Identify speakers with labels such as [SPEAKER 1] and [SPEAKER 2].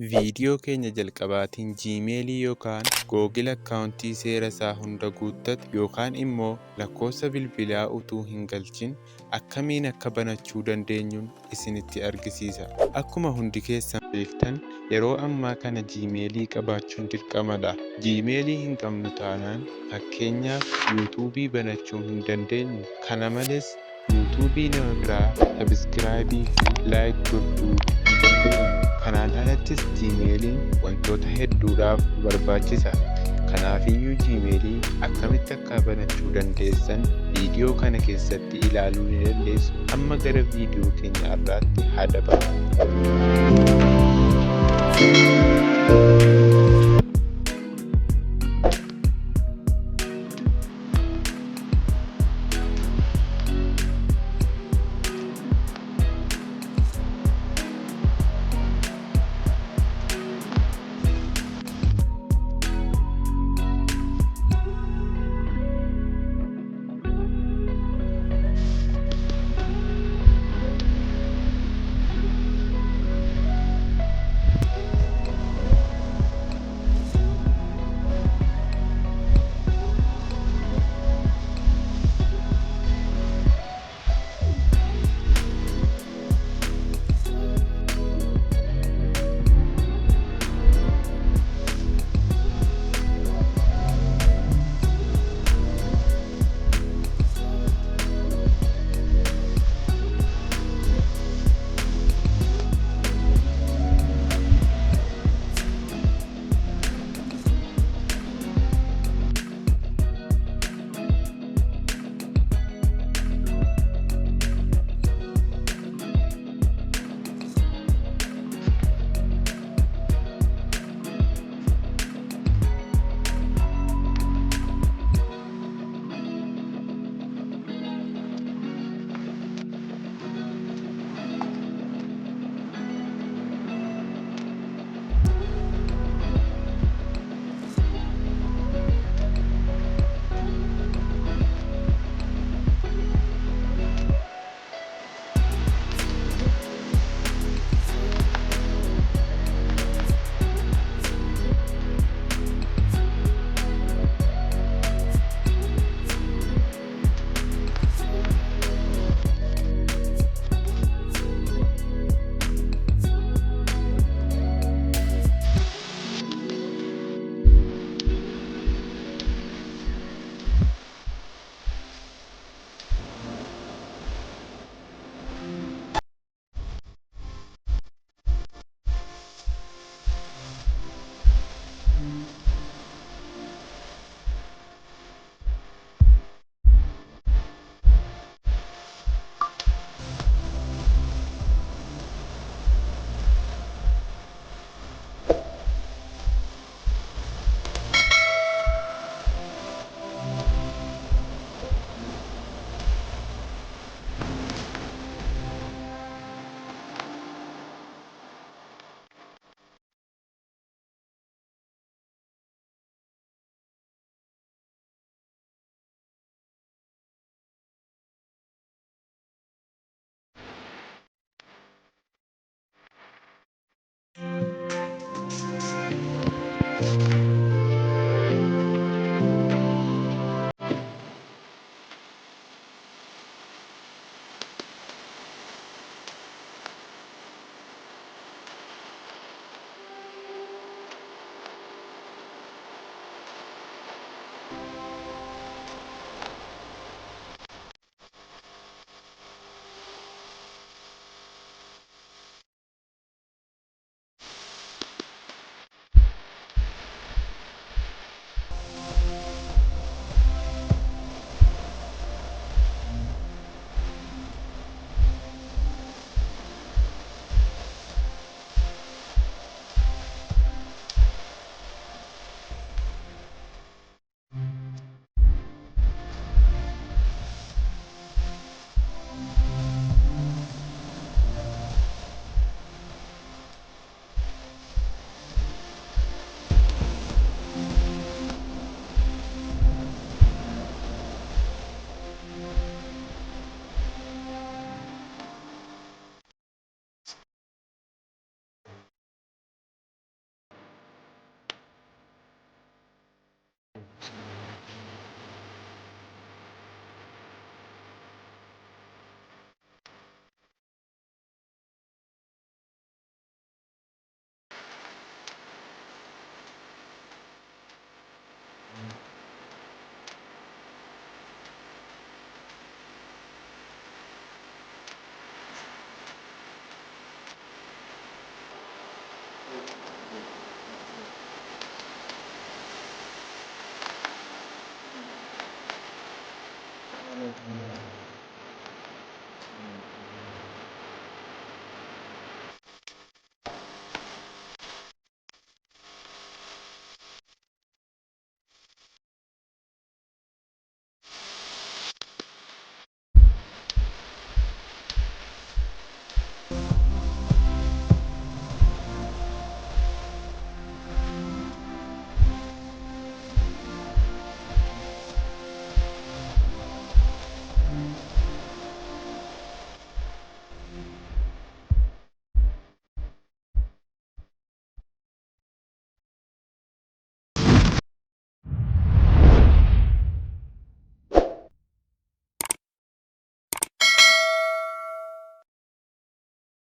[SPEAKER 1] Viidiyoo keenya jalqabaatiin Gmailii yookaan Google akkaawuntii seera isaa hunda guuttatu yookaan immoo lakkoofsa bilbilaa utuu hin galchin akkamiin akka banachuu dandeenyu isinitti argisiisa. Akkuma hundi keessan beektan yeroo ammaa kana Gmailii qabaachuun dirqamadha. Gmailii hin qabnu taanaan fakkeenyaaf yuutuubii banachuu hin dandeenyu. Kana malees yuutuubii nama biraa sabiskiraayibii fi laayik gochuu hin dandeenyu. Kanaan alattis Gmailiin wantoota hedduudhaaf barbaachisa. Kanaafiyyuu Gmailii akkamitti akka banachuu dandeessan viidiyoo kana keessatti ilaaluu ni dandeessu. Amma gara viidiyoo keenya irraatti haa dabarru.